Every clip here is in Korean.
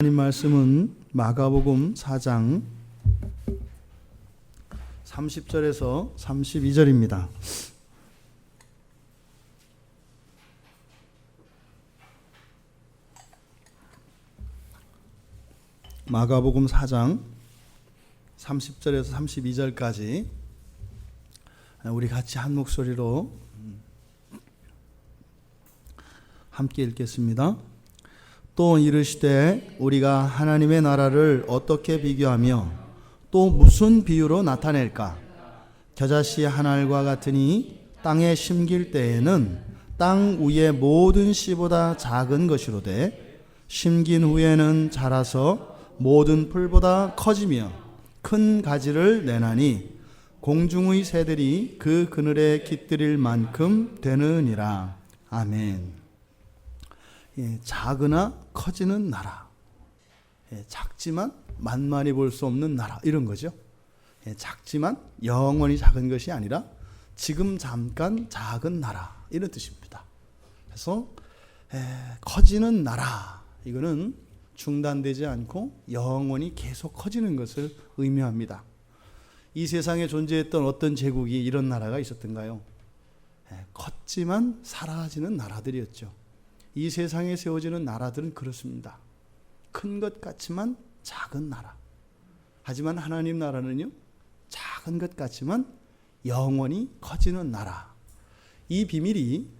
하나님 말씀은 마가복음 4장 30절에서 32절입니다. 마가복음 4장 30절에서 32절까지 우리 같이 한 목소리로 함께 읽겠습니다. 또 이르시되 우리가 하나님의 나라를 어떻게 비교하며 또 무슨 비유로 나타낼까? 겨자씨 한 알과 같으니 땅에 심길 때에는 땅 위의 모든 씨보다 작은 것이로되 심긴 후에는 자라서 모든 풀보다 커지며 큰 가지를 내나니 공중의 새들이 그 그늘에 깃들일 만큼 되느니라. 아멘. 작으나 커지는 나라, 작지만 만만히 볼 수 없는 나라, 이런 거죠. 작지만 영원히 작은 것이 아니라 지금 잠깐 작은 나라, 이런 뜻입니다. 그래서 커지는 나라, 이거는 중단되지 않고 영원히 계속 커지는 것을 의미합니다. 이 세상에 존재했던 어떤 제국이 이런 나라가 있었던가요? 컸지만 사라지는 나라들이었죠. 이 세상에 세워지는 나라들은 그렇습니다. 큰 것 같지만 작은 나라. 하지만 하나님 나라는요, 작은 것 같지만 영원히 커지는 나라. 이 비밀이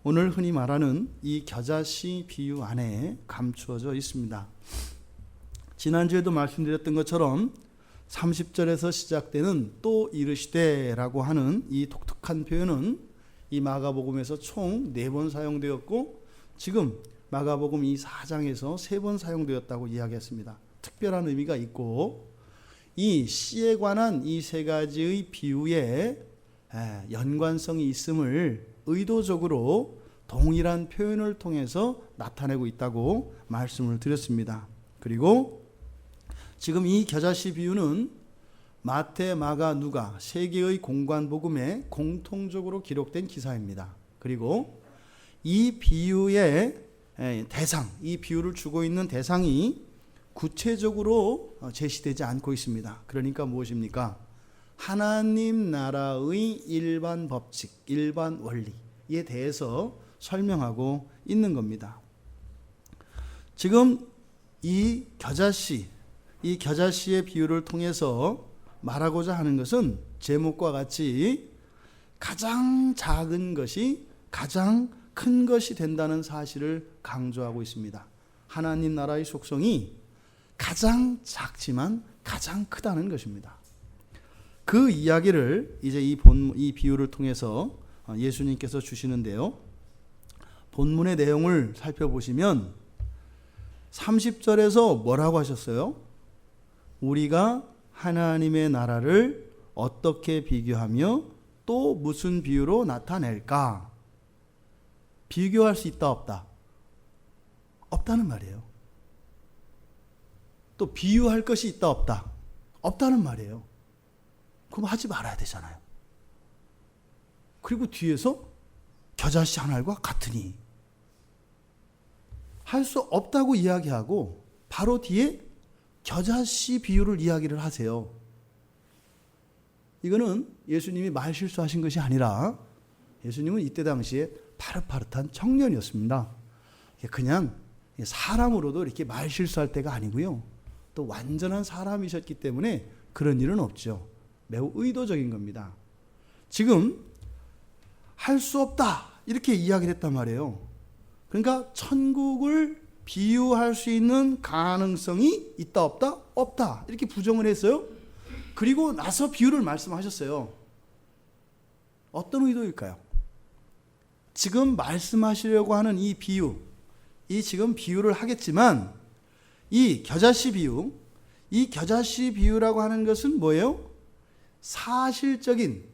오늘 흔히 말하는 이 겨자씨 비유 안에 감추어져 있습니다. 지난주에도 말씀드렸던 것처럼 30절에서 시작되는 또 이르시되라고 하는 이 독특한 표현은 이 마가복음에서 총 4번 사용되었고, 지금 마가복음 이 4장에서 3번 사용되었다고 이야기했습니다. 특별한 의미가 있고, 이 씨에 관한 이 3가지의 비유에 연관성이 있음을 의도적으로 동일한 표현을 통해서 나타내고 있다고 말씀을 드렸습니다. 그리고 지금 이 겨자씨 비유는 마태, 마가, 누가 3개의 공관복음에 공통적으로 기록된 기사입니다. 그리고 이 비유의 대상, 이 비유를 주고 있는 대상이 구체적으로 제시되지 않고 있습니다. 그러니까 무엇입니까? 하나님 나라의 일반 법칙, 일반 원리에 대해서 설명하고 있는 겁니다. 지금 이 겨자씨의 비유를 통해서 말하고자 하는 것은 제목과 같이 가장 작은 것이 가장 큰 것이 된다는 사실을 강조하고 있습니다. 하나님 나라의 속성이 가장 작지만 가장 크다는 것입니다. 그 이야기를 이제 이 비유를 통해서 예수님께서 주시는데요. 본문의 내용을 살펴보시면 30절에서 뭐라고 하셨어요? 우리가 하나님의 나라를 어떻게 비교하며 또 무슨 비유로 나타낼까? 비교할 수 있다 없다? 없다는 말이에요. 또 비유할 것이 있다 없다? 없다는 말이에요. 그럼 하지 말아야 되잖아요. 그리고 뒤에서 겨자씨 한 알과 같으니 할 수 없다고 이야기하고 바로 뒤에 겨자씨 비유를 이야기를 하세요. 이거는 예수님이 말 실수하신 것이 아니라 예수님은 이때 당시에 파릇파릇한 청년이었습니다. 그냥 사람으로도 이렇게 말 실수할 때가 아니고요. 또 완전한 사람이셨기 때문에 그런 일은 없죠. 매우 의도적인 겁니다. 지금 할 수 없다 이렇게 이야기를 했단 말이에요. 그러니까 천국을 비유할 수 있는 가능성이 있다 없다? 없다 이렇게 부정을 했어요. 그리고 나서 비유를 말씀하셨어요. 어떤 의도일까요? 지금 말씀하시려고 하는 이 비유, 이 지금 비유를 하겠지만 이 겨자씨 비유라고 하는 것은 뭐예요? 사실적인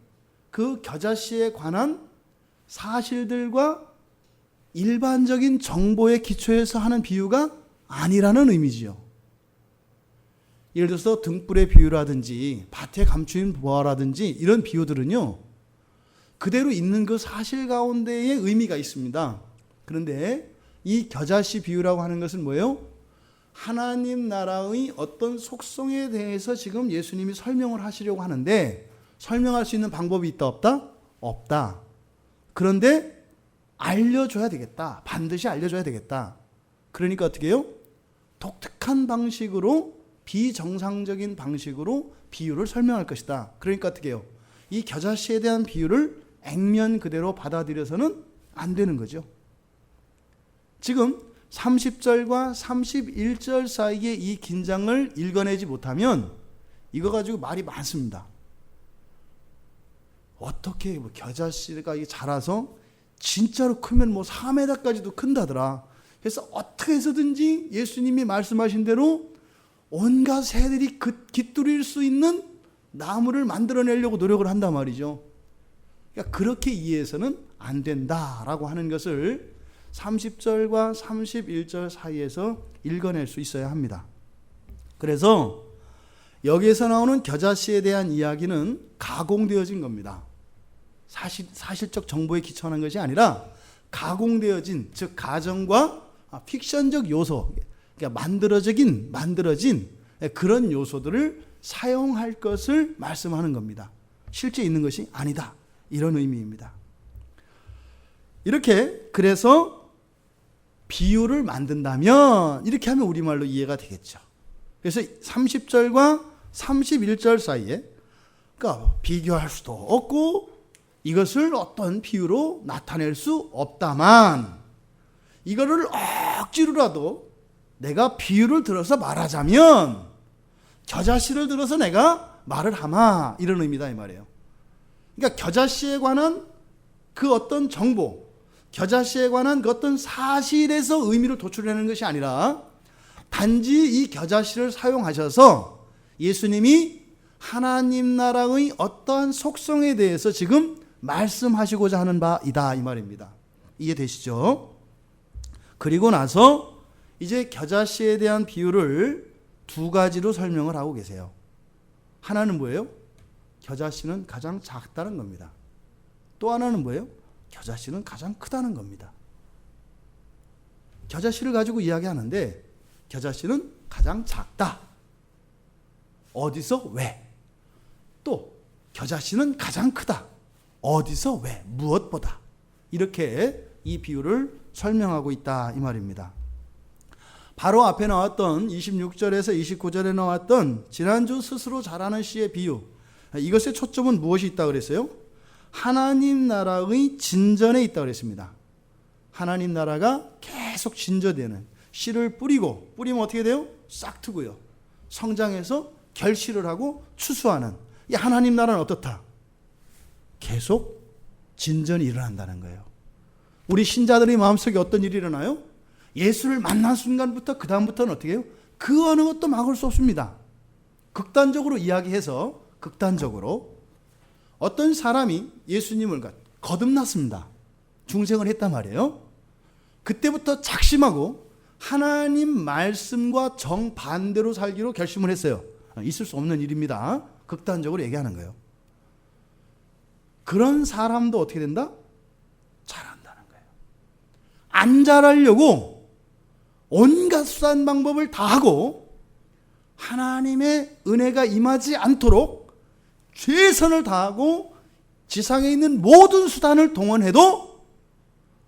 그 겨자씨에 관한 사실들과 일반적인 정보에 기초해서 하는 비유가 아니라는 의미지요. 예를 들어서 등불의 비유라든지 밭에 감추인 보화라든지 이런 비유들은요, 그대로 있는 그 사실 가운데에 의미가 있습니다. 그런데 이 겨자씨 비유라고 하는 것은 뭐예요? 하나님 나라의 어떤 속성에 대해서 지금 예수님이 설명을 하시려고 하는데, 설명할 수 있는 방법이 있다 없다? 없다. 그런데 알려줘야 되겠다. 반드시 알려줘야 되겠다. 그러니까 어떻게 해요? 독특한 방식으로, 비정상적인 방식으로 비유를 설명할 것이다. 그러니까 어떻게 해요? 이 겨자씨에 대한 비유를 액면 그대로 받아들여서는 안 되는 거죠. 지금 30절과 31절 사이에 이 긴장을 읽어내지 못하면 이거 가지고 말이 많습니다. 어떻게 겨자씨가 자라서 진짜로 크면 4m까지도 큰다더라. 그래서 어떻게 해서든지 예수님이 말씀하신 대로 온갖 새들이 깃들일 수 있는 나무를 만들어내려고 노력을 한단 말이죠. 그러니까 그렇게 이해해서는 안 된다라고 하는 것을 30절과 31절 사이에서 읽어낼 수 있어야 합니다. 그래서 여기에서 나오는 겨자씨에 대한 이야기는 가공되어진 겁니다. 사실적 정보에 기초하는 것이 아니라 가공되어진, 즉 가정과 픽션적 요소, 그러니까 만들어진 그런 요소들을 사용할 것을 말씀하는 겁니다. 실제 있는 것이 아니다. 이런 의미입니다. 이렇게 그래서 비유를 만든다면 이렇게 하면 우리말로 이해가 되겠죠. 그래서 30절과 31절 사이에 그러니까 비교할 수도 없고 이것을 어떤 비유로 나타낼 수 없다만 이거를 억지로라도 내가 비유를 들어서 말하자면 겨자씨를 들어서 내가 말을 하마, 이런 의미다 이 말이에요. 그러니까 겨자씨에 관한 그 어떤 정보, 겨자씨에 관한 그 어떤 사실에서 의미를 도출하는 것이 아니라 단지 이 겨자씨를 사용하셔서 예수님이 하나님 나라의 어떠한 속성에 대해서 지금 말씀하시고자 하는 바이다 이 말입니다. 이해되시죠? 그리고 나서 이제 겨자씨에 대한 비유를 두 가지로 설명을 하고 계세요. 하나는 뭐예요? 겨자씨는 가장 작다는 겁니다. 또 하나는 뭐예요? 겨자씨는 가장 크다는 겁니다. 겨자씨를 가지고 이야기하는데 겨자씨는 가장 작다. 어디서? 왜? 또 겨자씨는 가장 크다. 어디서? 왜? 무엇보다. 이렇게 이 비유를 설명하고 있다 이 말입니다. 바로 앞에 나왔던 26절에서 29절에 나왔던 지난주 스스로 자라는 씨의 비유, 이것의 초점은 무엇이 있다고 그랬어요? 하나님 나라의 진전에 있다고 그랬습니다. 하나님 나라가 계속 진전되는, 씨를 뿌리면 어떻게 돼요? 싹트고요. 성장해서 결실을 하고 추수하는 이 하나님 나라는 어떻다? 계속 진전이 일어난다는 거예요. 우리 신자들의 마음속에 어떤 일이 일어나요? 예수를 만난 순간부터 그 다음부터는 어떻게 해요? 그 어느 것도 막을 수 없습니다. 극단적으로 이야기해서 극단적으로 어떤 사람이 예수님을 거듭났습니다. 중생을 했단 말이에요. 그때부터 작심하고 하나님 말씀과 정반대로 살기로 결심을 했어요. 있을 수 없는 일입니다. 극단적으로 얘기하는 거예요. 그런 사람도 어떻게 된다? 자란다는 거예요. 안 자라려고 온갖 수단 방법을 다 하고 하나님의 은혜가 임하지 않도록 최선을 다하고 지상에 있는 모든 수단을 동원해도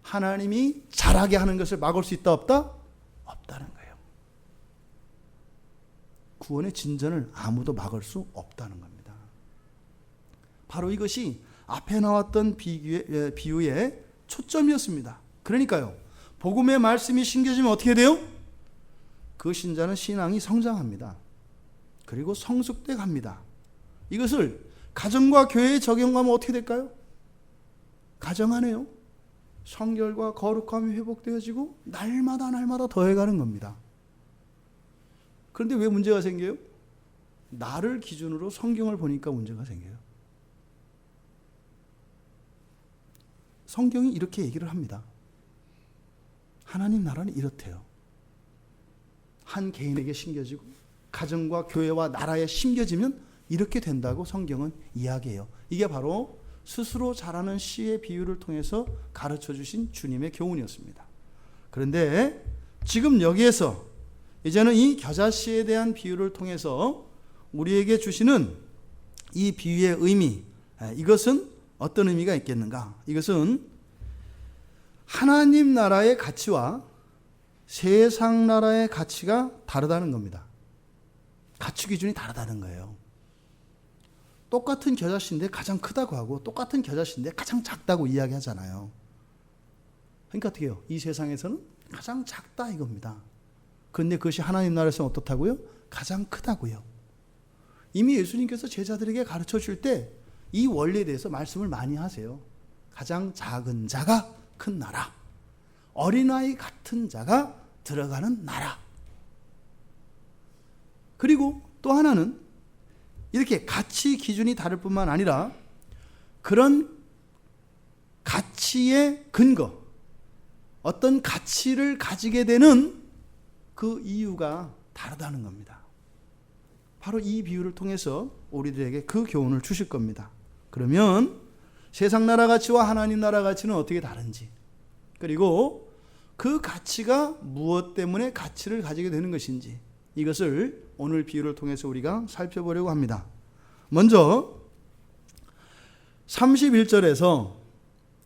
하나님이 자라게 하는 것을 막을 수 있다 없다? 없다는 거예요. 구원의 진전을 아무도 막을 수 없다는 겁니다. 바로 이것이 앞에 나왔던 비유의 초점이었습니다. 그러니까요, 복음의 말씀이 심겨지면 어떻게 돼요? 그 신자는 신앙이 성장합니다. 그리고 성숙돼 갑니다. 이것을 가정과 교회에 적용하면 어떻게 될까요? 가정 안에요, 성결과 거룩함이 회복되어지고 날마다 더해가는 겁니다. 그런데 왜 문제가 생겨요? 나를 기준으로 성경을 보니까 문제가 생겨요. 성경이 이렇게 얘기를 합니다. 하나님 나라는 이렇대요. 한 개인에게 심겨지고 가정과 교회와 나라에 심겨지면 이렇게 된다고 성경은 이야기해요. 이게 바로 스스로 자라는 씨의 비유를 통해서 가르쳐 주신 주님의 교훈이었습니다. 그런데 지금 여기에서 이제는 이 겨자씨에 대한 비유를 통해서 우리에게 주시는 이 비유의 의미, 이것은 어떤 의미가 있겠는가? 이것은 하나님 나라의 가치와 세상 나라의 가치가 다르다는 겁니다. 가치 기준이 다르다는 거예요. 똑같은 겨자씨인데 가장 크다고 하고 똑같은 겨자씨인데 가장 작다고 이야기하잖아요. 그러니까 어떻게 해요? 이 세상에서는 가장 작다 이겁니다. 그런데 그것이 하나님 나라에서는 어떻다고요? 가장 크다고요. 이미 예수님께서 제자들에게 가르쳐 줄 때 이 원리에 대해서 말씀을 많이 하세요. 가장 작은 자가 큰 나라, 어린아이 같은 자가 들어가는 나라. 그리고 또 하나는 이렇게 가치 기준이 다를 뿐만 아니라 그런 가치의 근거, 어떤 가치를 가지게 되는 그 이유가 다르다는 겁니다. 바로 이 비유를 통해서 우리들에게 그 교훈을 주실 겁니다. 그러면 세상 나라 가치와 하나님 나라 가치는 어떻게 다른지, 그리고 그 가치가 무엇 때문에 가치를 가지게 되는 것인지, 이것을 오늘 비유를 통해서 우리가 살펴보려고 합니다. 먼저 31절에서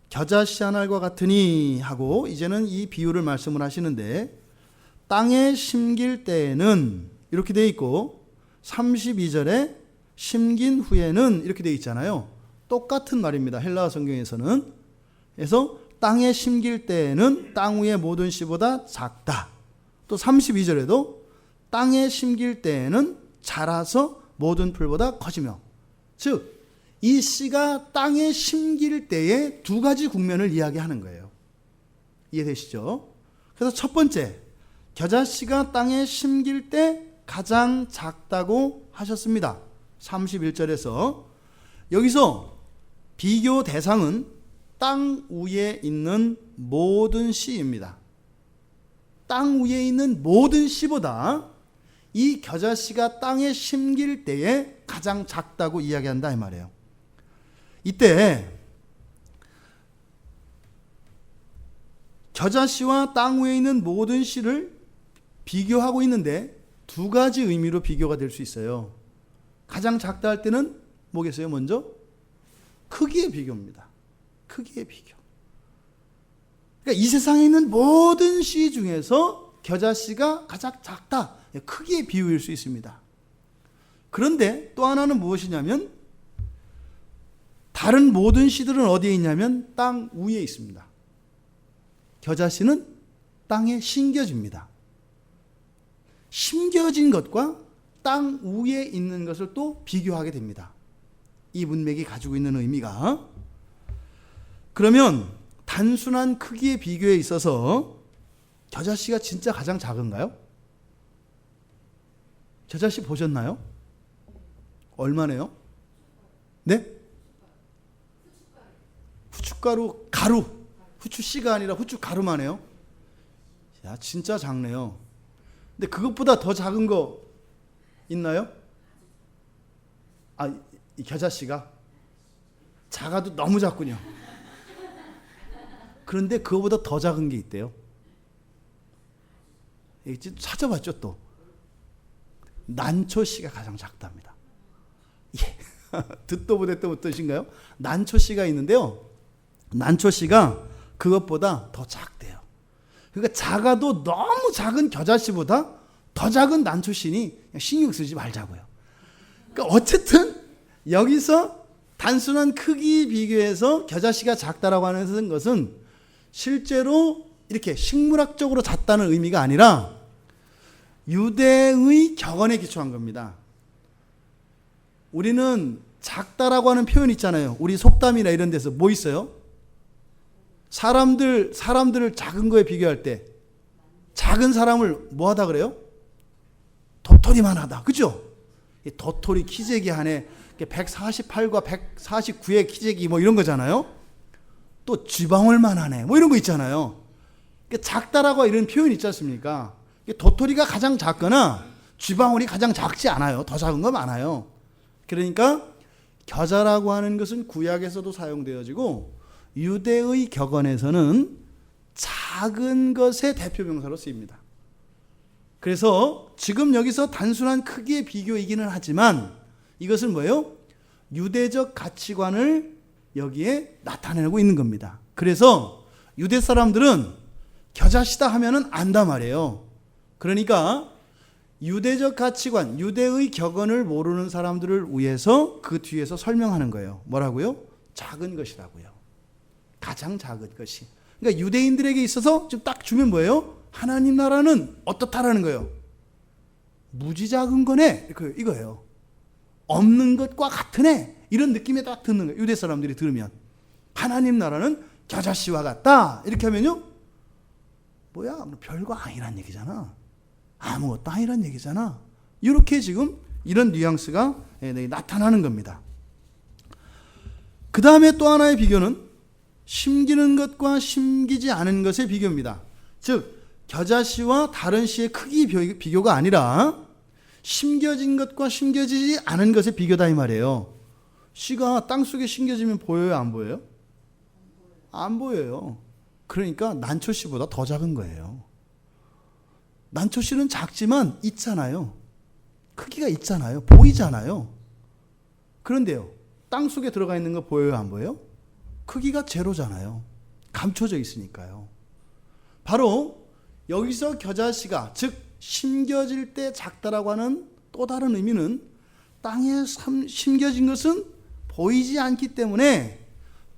겨자씨 한 알과 같으니 하고 이제는 이 비유를 말씀을 하시는데, 땅에 심길 때에는 이렇게 되어 있고 32절에 심긴 후에는 이렇게 되어 있잖아요. 똑같은 말입니다. 헬라어 성경에서는. 그래서 땅에 심길 때에는 땅 위의 모든 씨보다 작다. 또 32절에도 땅에 심길 때에는 자라서 모든 풀보다 커지며, 즉 이 씨가 땅에 심길 때의 두 가지 국면을 이야기하는 거예요. 이해되시죠? 그래서 첫 번째, 겨자씨가 땅에 심길 때 가장 작다고 하셨습니다. 31절에서. 여기서 비교 대상은 땅 위에 있는 모든 씨입니다. 땅 위에 있는 모든 씨보다 이 겨자씨가 땅에 심길 때에 가장 작다고 이야기한다 이 말이에요. 이때 겨자씨와 땅 위에 있는 모든 씨를 비교하고 있는데 두 가지 의미로 비교가 될 수 있어요. 가장 작다 할 때는 뭐겠어요? 먼저 크기의 비교입니다. 크기의 비교. 그러니까 이 세상에 있는 모든 씨 중에서 겨자씨가 가장 작다, 크기의 비유일 수 있습니다. 그런데 또 하나는 무엇이냐면, 다른 모든 씨들은 어디에 있냐면 땅 위에 있습니다. 겨자씨는 땅에 심겨집니다. 심겨진 것과 땅 위에 있는 것을 또 비교하게 됩니다. 이 문맥이 가지고 있는 의미가. 그러면 단순한 크기의 비교에 있어서 겨자씨가 진짜 가장 작은가요? 겨자씨 보셨나요? 얼마네요? 네? 후춧가루, 가루. 후추씨가 아니라 후춧가루만 해요. 야, 진짜 작네요. 근데 그것보다 더 작은 거 있나요? 아, 이 겨자씨가 작아도 너무 작군요. 그런데 그거보다 더 작은 게 있대요. 찾아봤죠 또. 난초씨가 가장 작답니다. 예. 듣도 보댔도 어떠신가요? 난초씨가 있는데요. 난초씨가 그것보다 더 작대요. 그러니까 작아도 너무 작은 겨자씨보다 더 작은 난초씨니 신경 쓰지 말자고요. 그러니까 어쨌든 여기서 단순한 크기 비교해서 겨자씨가 작다라고 하는 것은 실제로 이렇게 식물학적으로 작다는 의미가 아니라 유대의 격언에 기초한 겁니다. 우리는 작다라고 하는 표현 있잖아요. 우리 속담이나 이런 데서 뭐 있어요? 사람들을 작은 거에 비교할 때 작은 사람을 뭐 하다 그래요? 도토리만 하다. 그죠? 도토리 키재기 하네. 148과 149의 키재기 뭐 이런 거잖아요. 또 쥐방울만 하네. 뭐 이런 거 있잖아요. 작다라고 이런 표현이 있지 않습니까? 도토리가 가장 작거나 쥐방울이 가장 작지 않아요. 더 작은 거 많아요. 그러니까 겨자라고 하는 것은 구약에서도 사용되어지고 유대의 격언에서는 작은 것의 대표 명사로 쓰입니다. 그래서 지금 여기서 단순한 크기의 비교이기는 하지만 이것은 뭐예요? 유대적 가치관을 여기에 나타내고 있는 겁니다. 그래서 유대 사람들은 겨자씨다 하면은 안단 말이에요. 그러니까 유대적 가치관, 유대의 격언을 모르는 사람들을 위해서 그 뒤에서 설명하는 거예요. 뭐라고요? 작은 것이라고요. 가장 작은 것이. 그러니까 유대인들에게 있어서 좀 딱 주면 뭐예요? 하나님 나라는 어떻다라는 거예요. 무지 작은 거네. 이거예요. 없는 것과 같은 애. 이런 느낌이 딱 드는 거예요. 유대 사람들이 들으면. 하나님 나라는 겨자씨와 같다. 이렇게 하면요. 뭐야? 별거 아니란 얘기잖아. 아무것도 아니란 얘기잖아. 이렇게 지금 이런 뉘앙스가 나타나는 겁니다. 그 다음에 또 하나의 비교는 심기는 것과 심기지 않은 것의 비교입니다. 즉 겨자씨와 다른 씨의 크기 비교가 아니라 심겨진 것과 심겨지지 않은 것의 비교다 이 말이에요. 씨가 땅속에 심겨지면 보여요, 안 보여요? 안 보여요. 그러니까 난초씨보다 더 작은 거예요. 난초씨는 작지만 있잖아요. 크기가 있잖아요. 보이잖아요. 그런데요, 땅속에 들어가 있는 거 보여요, 안 보여요? 크기가 제로잖아요. 감춰져 있으니까요. 바로 여기서 겨자씨가, 즉 심겨질 때 작다라고 하는 또 다른 의미는 땅에 심겨진 것은 보이지 않기 때문에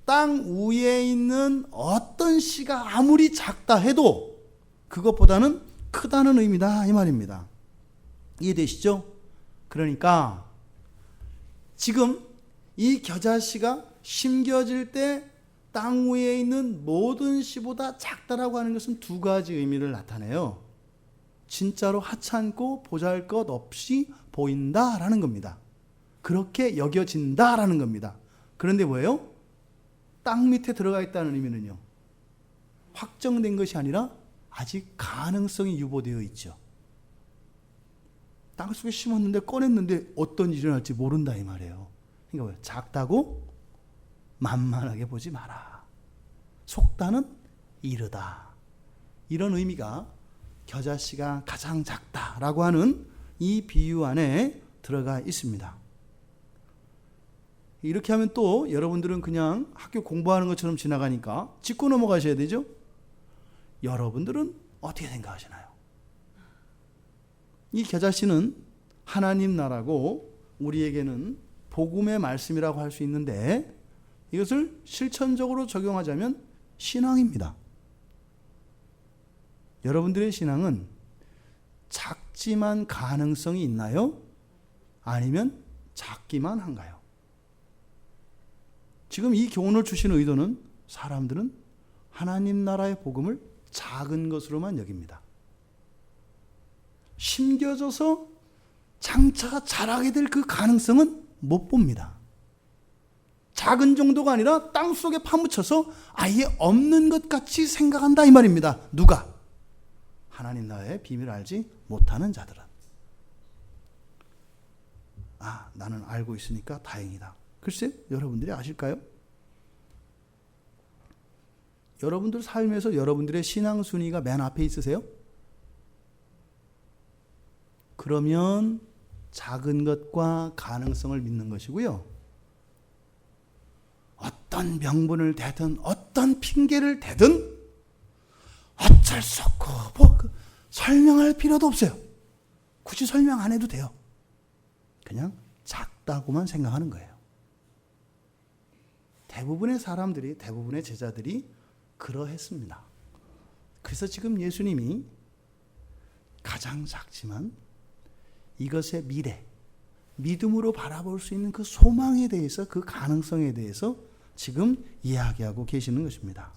땅 위에 있는 어떤 씨가 아무리 작다 해도 그것보다는 크다는 의미다 이 말입니다. 이해되시죠? 그러니까 지금 이 겨자씨가 심겨질 때 땅 위에 있는 모든 씨보다 작다라고 하는 것은 두 가지 의미를 나타내요. 진짜로 하찮고 보잘것 없이 보인다라는 겁니다. 그렇게 여겨진다라는 겁니다. 그런데 뭐예요? 땅 밑에 들어가 있다는 의미는요, 확정된 것이 아니라 아직 가능성이 유보되어 있죠. 땅속에 심었는데 꺼냈는데 어떤 일이 일어날지 모른다 이 말이에요. 그러니까 뭐예요? 작다고 만만하게 보지 마라. 속다는 이르다. 이런 의미가 겨자씨가 가장 작다라고 하는 이 비유 안에 들어가 있습니다. 이렇게 하면 또 여러분들은 그냥 학교 공부하는 것처럼 지나가니까 짚고 넘어가셔야 되죠? 여러분들은 어떻게 생각하시나요? 이 겨자씨는 하나님 나라고 우리에게는 복음의 말씀이라고 할 수 있는데 이것을 실천적으로 적용하자면 신앙입니다. 여러분들의 신앙은 작지만 가능성이 있나요? 아니면 작기만 한가요? 지금 이 교훈을 주시는 의도는 사람들은 하나님 나라의 복음을 작은 것으로만 여깁니다. 심겨져서 장차 자라게 될 그 가능성은 못 봅니다. 작은 정도가 아니라 땅속에 파묻혀서 아예 없는 것 같이 생각한다 이 말입니다. 누가? 하나님 나라의 비밀을 알지 못하는 자들은. 아, 나는 알고 있으니까 다행이다. 글쎄, 여러분들이 아실까요? 여러분들 삶에서 여러분들의 신앙 순위가 맨 앞에 있으세요? 그러면 작은 것과 가능성을 믿는 것이고요. 어떤 명분을 대든 어떤 핑계를 대든 어쩔 수 없고 설명할 필요도 없어요. 굳이 설명 안 해도 돼요. 그냥 작다고만 생각하는 거예요. 대부분의 사람들이, 대부분의 제자들이 그러했습니다. 그래서 지금 예수님이 가장 작지만 이것의 미래, 믿음으로 바라볼 수 있는 그 소망에 대해서, 그 가능성에 대해서 지금 이야기하고 계시는 것입니다.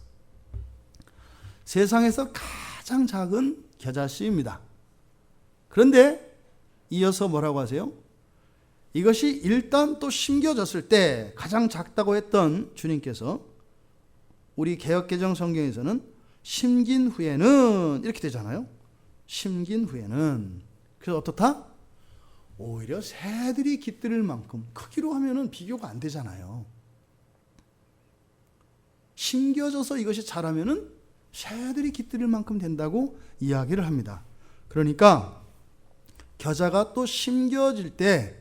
세상에서 가장 작은 겨자씨입니다. 그런데 이어서 뭐라고 하세요? 이것이 일단 또 심겨졌을 때 가장 작다고 했던 주님께서 우리 개역개정 성경에서는 심긴 후에는 이렇게 되잖아요. 심긴 후에는. 그래서 어떻다? 오히려 새들이 깃들일 만큼 크기로 하면은 비교가 안 되잖아요. 심겨져서 이것이 자라면은 새들이 깃들일 만큼 된다고 이야기를 합니다. 그러니까 겨자가 또 심겨지면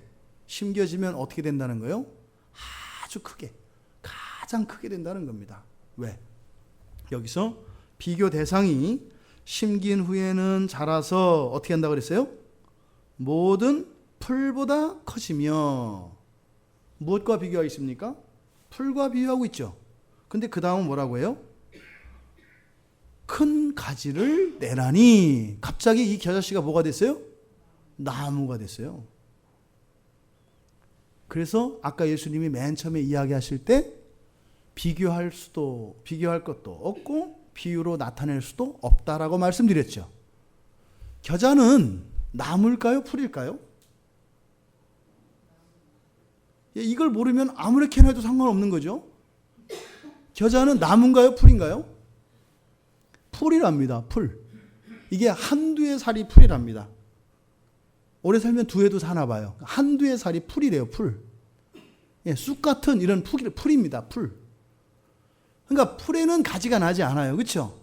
어떻게 된다는 거예요? 아주 크게, 가장 크게 된다는 겁니다. 왜? 여기서 비교 대상이 심긴 후에는 자라서 어떻게 한다고 그랬어요? 모든 풀보다 커지며. 무엇과 비교하겠습니까? 풀과 비교하고 있죠. 근데 그 다음은 뭐라고 해요? 큰 가지를 내라니. 갑자기 이 겨자씨가 뭐가 됐어요? 나무가 됐어요. 그래서 아까 예수님이 맨 처음에 이야기하실 때 비교할 것도 없고 비유로 나타낼 수도 없다라고 말씀드렸죠. 겨자는 나무일까요? 풀일까요? 이걸 모르면 아무렇게나 해도 상관없는 거죠. 겨자는 나무인가요? 풀인가요? 풀이랍니다. 풀. 이게 한두의 살이 풀이랍니다. 오래 살면 두 해도 사나 봐요. 한두의 살이 풀이래요. 풀. 쑥 같은 이런 풀입니다. 풀. 그러니까 풀에는 가지가 나지 않아요. 그렇죠?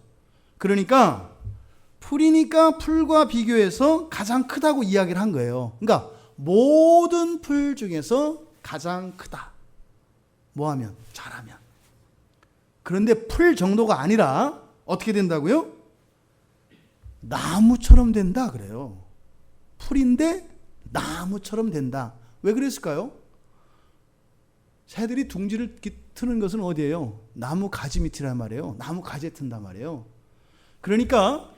그러니까 풀이니까 풀과 비교해서 가장 크다고 이야기를 한 거예요. 그러니까 모든 풀 중에서 가장 크다. 뭐하면? 자라면. 그런데 풀 정도가 아니라 어떻게 된다고요? 나무처럼 된다 그래요. 풀인데 나무처럼 된다. 왜 그랬을까요? 새들이 둥지를 트는 것은 어디예요? 나무 가지 밑이란 말이에요. 나무 가지에 튼단 말이에요. 그러니까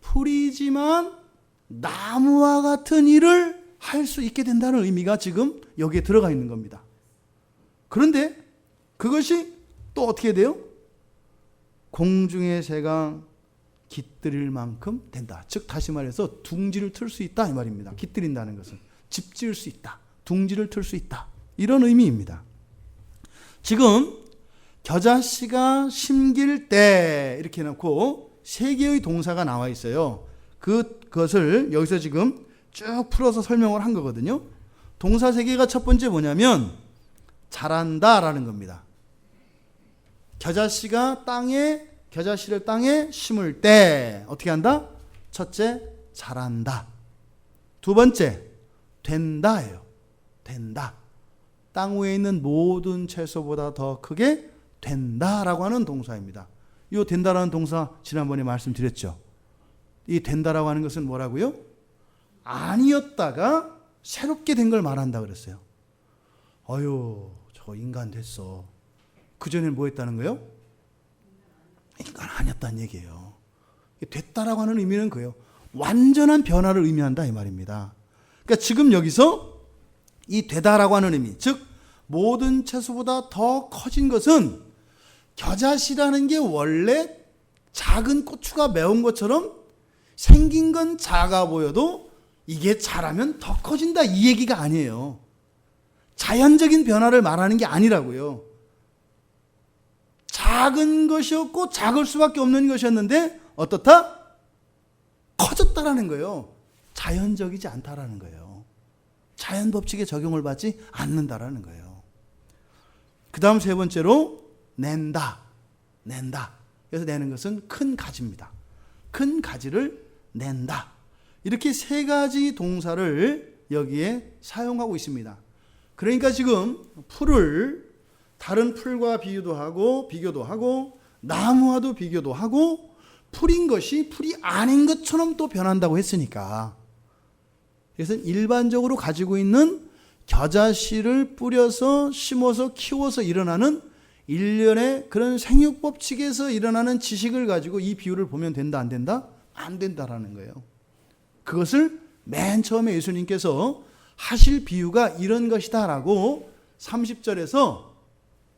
풀이지만 나무와 같은 일을 할 수 있게 된다는 의미가 지금 여기에 들어가 있는 겁니다. 그런데 그것이 또 어떻게 돼요? 공중의 새가 깃들일 만큼 된다. 즉 다시 말해서 둥지를 틀 수 있다 이 말입니다. 깃들인다는 것은 집 지을 수 있다. 둥지를 틀 수 있다. 이런 의미입니다. 지금 겨자씨가 심길 때 이렇게 해놓고 세 개의 동사가 나와 있어요. 그것을 여기서 지금 쭉 풀어서 설명을 한 거거든요. 동사 세 개가 첫 번째 뭐냐면 자란다라는 겁니다. 겨자씨를 땅에 심을 때 어떻게 한다? 첫째, 자란다. 두 번째, 된다예요. 된다. 땅 위에 있는 모든 채소보다 더 크게 된다라고 하는 동사입니다. 이 된다라는 동사 지난번에 말씀드렸죠. 이 된다라고 하는 것은 뭐라고요? 아니었다가 새롭게 된 걸 말한다 그랬어요. 어휴, 저 인간 됐어. 그전에는 뭐 했다는 거예요? 인간 아니었다는 얘기예요. 됐다라고 하는 의미는 그예요. 완전한 변화를 의미한다 이 말입니다. 그러니까 지금 여기서 이 되다라고 하는 의미, 즉 모든 채소보다 더 커진 것은 겨자씨라는 게 원래 작은 고추가 매운 것처럼 생긴 건 작아 보여도 이게 자라면 더 커진다 이 얘기가 아니에요. 자연적인 변화를 말하는 게 아니라고요. 작은 것이었고 작을 수밖에 없는 것이었는데 어떻다? 커졌다라는 거예요. 자연적이지 않다라는 거예요. 자연 법칙에 적용을 받지 않는다라는 거예요. 그 다음 세 번째로 낸다. 그래서 내는 것은 큰 가지입니다. 큰 가지를 낸다. 이렇게 세 가지 동사를 여기에 사용하고 있습니다. 그러니까 지금 풀을 다른 풀과 비교도 하고 나무와도 비교도 하고 풀인 것이 풀이 아닌 것처럼 또 변한다고 했으니까, 그래서 일반적으로 가지고 있는 겨자씨를 뿌려서 심어서 키워서 일어나는 일련의 그런 생육법칙에서 일어나는 지식을 가지고 이 비유를 보면 된다 안 된다? 안 된다라는 거예요. 그것을 맨 처음에 예수님께서 하실 비유가 이런 것이다 라고 30절에서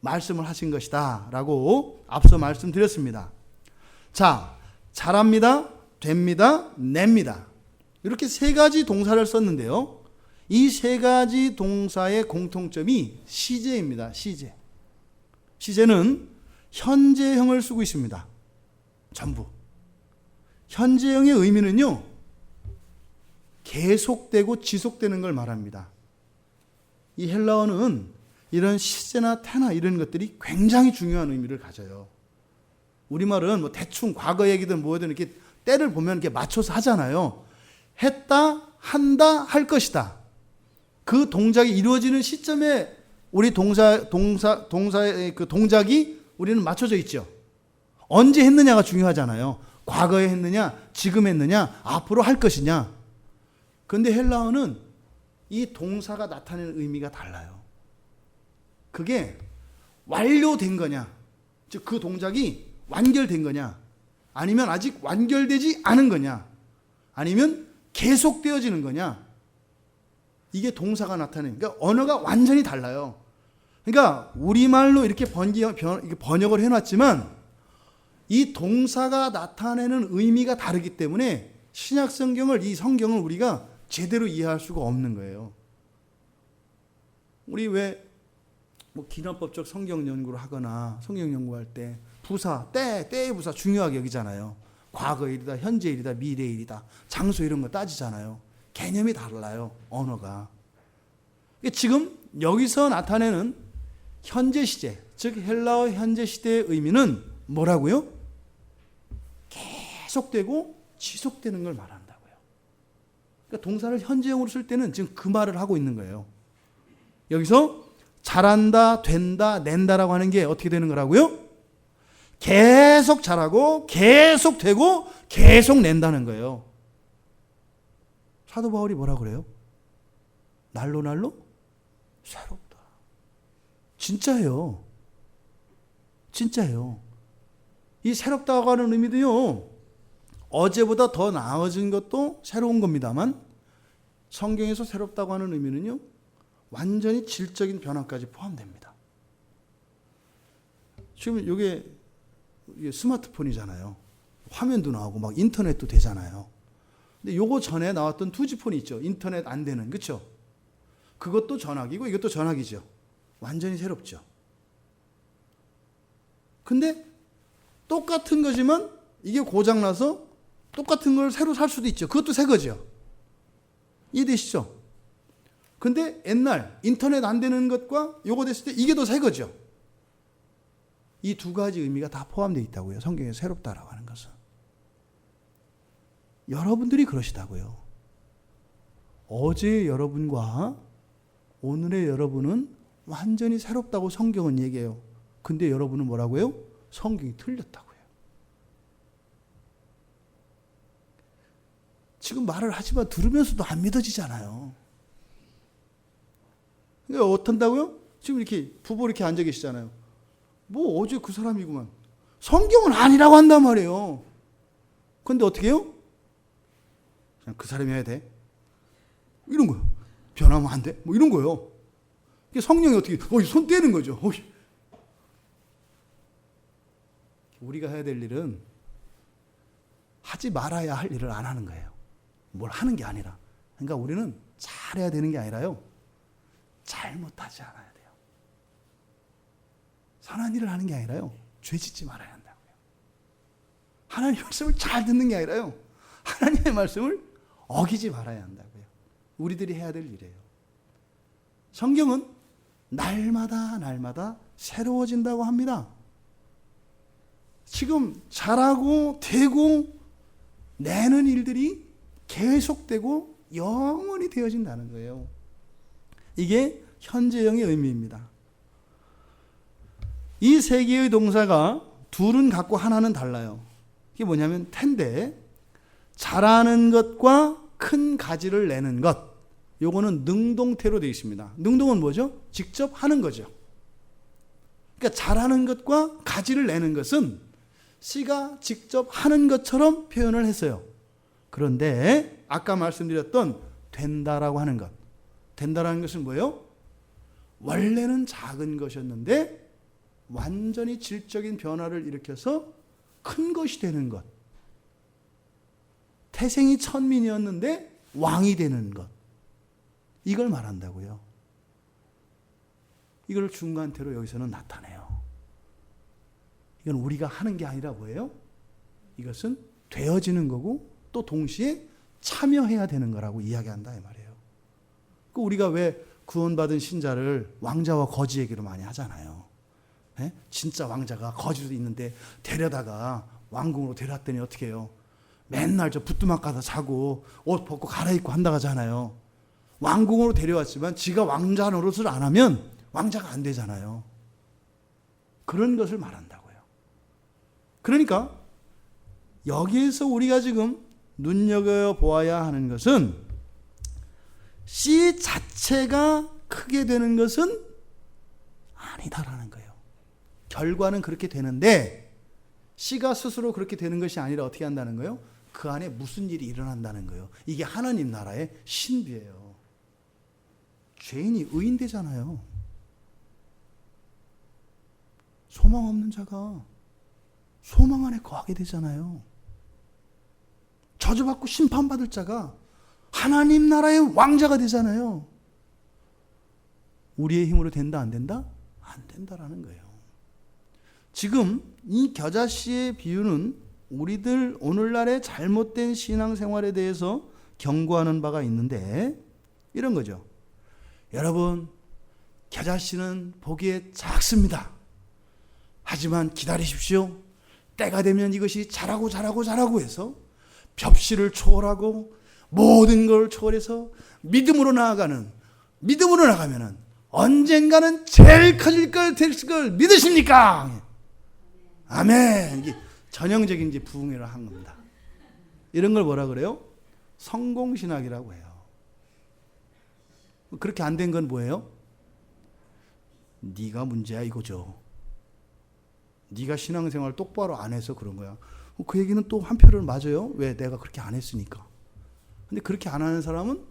말씀을 하신 것이다 라고 앞서 말씀드렸습니다. 자, 자랍니다, 됩니다, 냅니다. 이렇게 세 가지 동사를 썼는데요. 이 세 가지 동사의 공통점이 시제입니다. 시제는 현재형을 쓰고 있습니다. 전부. 현재형의 의미는요, 계속되고 지속되는 걸 말합니다. 이 헬라어는 이런 시제나 태나 이런 것들이 굉장히 중요한 의미를 가져요. 우리말은 뭐 대충 과거 얘기든 뭐든 이렇게 때를 보면 이렇게 맞춰서 하잖아요. 했다, 한다, 할 것이다. 그 동작이 이루어지는 시점에 우리 동사의 그 동작이 우리는 맞춰져 있죠. 언제 했느냐가 중요하잖아요. 과거에 했느냐, 지금 했느냐, 앞으로 할 것이냐. 그런데 헬라어는 이 동사가 나타내는 의미가 달라요. 그게 완료된 거냐, 즉 그 동작이 완결된 거냐, 아니면 아직 완결되지 않은 거냐, 아니면 계속되어지는 거냐. 이게 동사가 나타내는, 그러니까 언어가 완전히 달라요. 그러니까 우리말로 이렇게 번역을 해놨지만 이 동사가 나타내는 의미가 다르기 때문에 신약 성경을, 이 성경을 우리가 제대로 이해할 수가 없는 거예요. 우리 왜 뭐 기념법적 성경 연구를 하거나 성경 연구할 때 부사, 때의 부사 중요하게 여기잖아요. 과거 일이다, 현재 일이다, 미래 일이다, 장소 이런 거 따지잖아요. 개념이 달라요, 언어가. 지금 여기서 나타내는 현재 시제, 즉 헬라어 현재 시대의 의미는 뭐라고요? 계속되고 지속되는 걸 말한다고요. 그러니까 동사를 현재형으로 쓸 때는 지금 그 말을 하고 있는 거예요. 여기서 잘한다, 된다, 낸다라고 하는 게 어떻게 되는 거라고요? 계속 잘하고 계속 되고 계속 낸다는 거예요. 사도 바울이 뭐라 그래요? 날로 새롭다. 진짜예요. 진짜예요. 이 새롭다고 하는 의미도요, 어제보다 더 나아진 것도 새로운 겁니다만 성경에서 새롭다고 하는 의미는요, 완전히 질적인 변화까지 포함됩니다. 지금 이게 스마트폰이잖아요. 화면도 나오고 막 인터넷도 되잖아요. 근데 요거 전에 나왔던 투지폰이 있죠. 인터넷 안 되는, 그렇죠? 그것도 전화기고 이것도 전화기죠. 완전히 새롭죠. 근데 똑같은 거지만 이게 고장나서 똑같은 걸 새로 살 수도 있죠. 그것도 새 거죠. 이해되시죠? 근데 옛날 인터넷 안 되는 것과 요거 됐을 때 이게 더 새 거죠. 이 두 가지 의미가 다 포함되어 있다고요. 성경에 새롭다라고 하는 것은. 여러분들이 그러시다고요. 어제의 여러분과 오늘의 여러분은 완전히 새롭다고 성경은 얘기해요. 근데 여러분은 뭐라고요? 성경이 틀렸다고요. 지금 말을 하지만 들으면서도 안 믿어지잖아요. 그러니까 어떤다고요? 지금 이렇게 부부 이렇게 앉아 계시잖아요. 뭐 어제 그 사람이구만. 성경은 아니라고 한단 말이에요. 근데 어떻게 해요? 그냥 그 사람이 해야 돼. 이런 거요. 변하면 안 돼. 뭐 이런 거요. 성령이 어떻게, 손 떼는 거죠. 우리가 해야 될 일은 하지 말아야 할 일을 안 하는 거예요. 뭘 하는 게 아니라. 그러니까 우리는 잘해야 되는 게 아니라요, 잘못하지 않아야 돼요. 선한 일을 하는 게 아니라요, 죄 짓지 말아야 한다고요. 하나님의 말씀을 잘 듣는 게 아니라요, 하나님의 말씀을 어기지 말아야 한다고요. 우리들이 해야 될 일이에요. 성경은 날마다 새로워진다고 합니다. 지금 잘하고 되고 내는 일들이 계속되고 영원히 되어진다는 거예요. 이게 현재형의 의미입니다. 이 세 개의 동사가 둘은 같고 하나는 달라요. 이게 뭐냐면 텐데, 잘하는 것과 큰 가지를 내는 것, 요거는 능동태로 되어 있습니다. 능동은 뭐죠? 직접 하는 거죠. 그러니까 잘하는 것과 가지를 내는 것은 씨가 직접 하는 것처럼 표현을 했어요. 그런데 아까 말씀드렸던 된다라고 하는 것, 된다라는 것은 뭐예요? 원래는 작은 것이었는데 완전히 질적인 변화를 일으켜서 큰 것이 되는 것. 태생이 천민이었는데 왕이 되는 것. 이걸 말한다고요. 이걸 중간태로 여기서는 나타내요. 이건 우리가 하는 게 아니라 뭐예요? 이것은 되어지는 거고 또 동시에 참여해야 되는 거라고 이야기한다 이 말이에요. 그 우리가 왜 구원받은 신자를 왕자와 거지 얘기를 많이 하잖아요. 진짜 왕자가 거지도 있는데 데려다가 왕궁으로 데려왔더니 어떻게 해요? 맨날 저 부뚜막 가서 자고 옷 벗고 갈아입고 한다가잖아요. 왕궁으로 데려왔지만 지가 왕자 노릇을 안 하면 왕자가 안 되잖아요. 그런 것을 말한다고요. 그러니까 여기에서 우리가 지금 눈여겨보아야 하는 것은 씨 자체가 크게 되는 것은 아니다라는 거예요. 결과는 그렇게 되는데 씨가 스스로 그렇게 되는 것이 아니라 어떻게 한다는 거예요? 그 안에 무슨 일이 일어난다는 거예요. 이게 하나님 나라의 신비예요. 죄인이 의인 되잖아요. 소망 없는 자가 소망 안에 거하게 되잖아요. 저주받고 심판받을 자가 하나님 나라의 왕자가 되잖아요. 우리의 힘으로 된다 안 된다? 안 된다라는 거예요. 지금 이 겨자씨의 비유는 우리들 오늘날의 잘못된 신앙생활에 대해서 경고하는 바가 있는데 이런 거죠. 여러분, 겨자씨는 보기에 작습니다. 하지만 기다리십시오. 때가 되면 이것이 자라고 해서 벽시를 초월하고 모든 걸 초월해서 믿음으로 나가면은 언젠가는 제일 커질 걸 믿으십니까? 아멘. 이게 전형적인 이제 부흥회를 한 겁니다. 이런 걸 뭐라 그래요? 성공신학이라고 해요. 그렇게 안 된 건 뭐예요? 네가 문제야 이거죠. 네가 신앙생활 똑바로 안 해서 그런 거야. 그 얘기는 또 한편으로는 맞아요. 왜? 내가 그렇게 안 했으니까. 근데 그렇게 안 하는 사람은,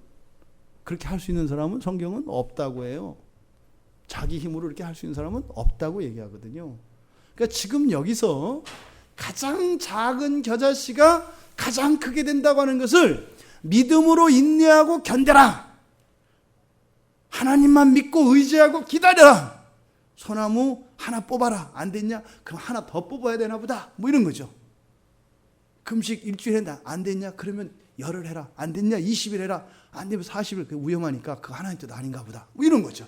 그렇게 할 수 있는 사람은 성경은 없다고 해요. 자기 힘으로 이렇게 할 수 있는 사람은 없다고 얘기하거든요. 그러니까 지금 여기서 가장 작은 겨자씨가 가장 크게 된다고 하는 것을 믿음으로 인내하고 견뎌라. 하나님만 믿고 의지하고 기다려라. 소나무 하나 뽑아라. 안 됐냐? 그럼 하나 더 뽑아야 되나 보다. 뭐 이런 거죠. 금식 일주일 했나? 안 됐냐? 그러면 열흘 해라. 안 됐냐? 20일 해라. 안 되면 40일. 그게 위험하니까 그거 하나님 뜻 아닌가 보다. 뭐 이런 거죠.